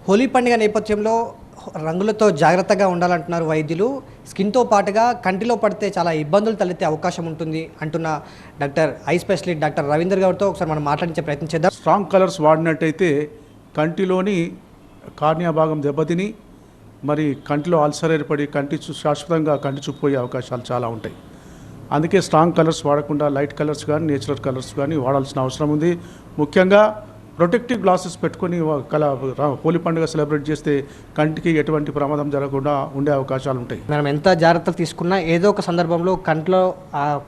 హోలీ పండుగ నేపథ్యంలో రంగులతో జాగ్రత్తగా ఉండాలంటున్నారు వైద్యులు. స్కిన్‌తో పాటుగా కంటిలో పడితే చాలా ఇబ్బందులు తలెత్తే అవకాశం ఉంటుంది అంటున్న ఐ స్పెషలిస్ట్ డాక్టర్ రవీందర్ గారితో ఒకసారి మనం మాట్లాడించే ప్రయత్నం చేద్దాం. స్ట్రాంగ్ కలర్స్ వాడినట్టయితే కంటిలోని కార్నియా భాగం దెబ్బతిని మరి కంటిలో అల్సర్ ఏర్పడి శాశ్వతంగా కంటి చూపు పోయే అవకాశాలు చాలా ఉంటాయి. అందుకే స్ట్రాంగ్ కలర్స్ వాడకుండా లైట్ కలర్స్ కానీ నేచురల్ కలర్స్ కానీ వాడాల్సిన అవసరం ఉంది. ముఖ్యంగా ప్రొటెక్టివ్ గ్లాసెస్ పెట్టుకొని హోలీ పండుగ సెలబ్రేట్ చేస్తే కంటికి ఎటువంటి ప్రమాదం జరగకుండా ఉండే అవకాశాలు ఉంటాయి. మనం ఎంత జాగ్రత్తలు తీసుకున్నా ఏదో ఒక సందర్భంలో కంట్లో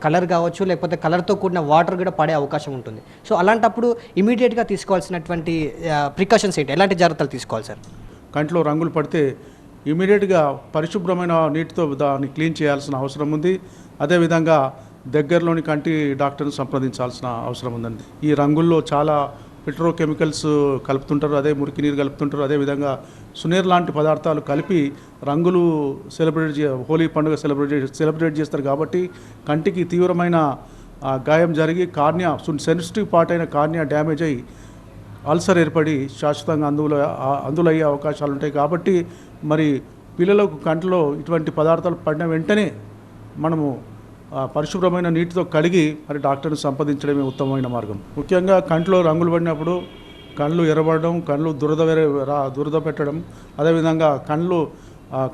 కలర్ కావచ్చు, లేకపోతే కలర్తో కూడిన వాటర్ కూడా పడే అవకాశం ఉంటుంది. సో అలాంటప్పుడు ఇమీడియట్గా తీసుకోవాల్సినటువంటి ప్రికాషన్స్ ఏంటి, ఎలాంటి జాగ్రత్తలు తీసుకోవాలి సార్? కంట్లో రంగులు పడితే ఇమీడియట్గా పరిశుభ్రమైన నీటితో దాన్ని క్లీన్ చేయాల్సిన అవసరం ఉంది. అదేవిధంగా దగ్గరలోని కంటి డాక్టర్ని సంప్రదించాల్సిన అవసరం ఉందండి. ఈ రంగుల్లో చాలా పెట్రోకెమికల్స్ కలుపుతుంటారు, అదే మురికి నీరు కలుపుతుంటారు. అదేవిధంగా సునీర్ లాంటి పదార్థాలు కలిపి రంగులు హోలీ పండుగ సెలబ్రేట్ చేస్తారు. కాబట్టి కంటికి తీవ్రమైన గాయం జరిగి కార్నియా సెన్సిటివ్ పార్ట్ అయిన కార్నియా డ్యామేజ్ అయ్యి అల్సర్ ఏర్పడి శాశ్వతంగా అందులయ్యే అవకాశాలు ఉంటాయి. కాబట్టి మరి పిల్లలకు కంటిలో ఇటువంటి పదార్థాలు పడిన వెంటనే మనము పరిశుభ్రమైన నీటితో కడిగి మరి డాక్టర్ని సంప్రదించడమే ఉత్తమమైన మార్గం. ముఖ్యంగా కంట్లో రంగులు పడినప్పుడు కళ్ళు ఎర్రబడడం, కళ్ళు దురద పెట్టడం, అదేవిధంగా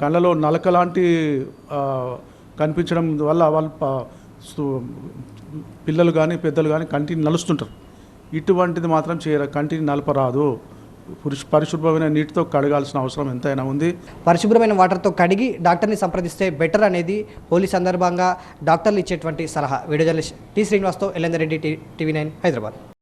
కళ్ళలో నలక లాంటి కనిపించడం వల్ల పిల్లలు కానీ పెద్దలు కానీ కంటిని నలుస్తుంటారు. ఇటువంటిది మాత్రం కంటిని నలపరాదు. పరిశుభ్రమైన నీటితో కడగాల్సిన అవసరం ఎంతైనా ఉంది. పరిశుభ్రమైన వాటర్తో కడిగి డాక్టర్ని సంప్రదిస్తే బెటర్ అనేది హోలీ సందర్భంగా డాక్టర్లు ఇచ్చేటువంటి సలహా. వీడియో జర్నలిస్ట్ టి శ్రీనివాస్తో ఎల్ఎందర్ రెడ్డి, టీవీ 9 హైదరాబాద్.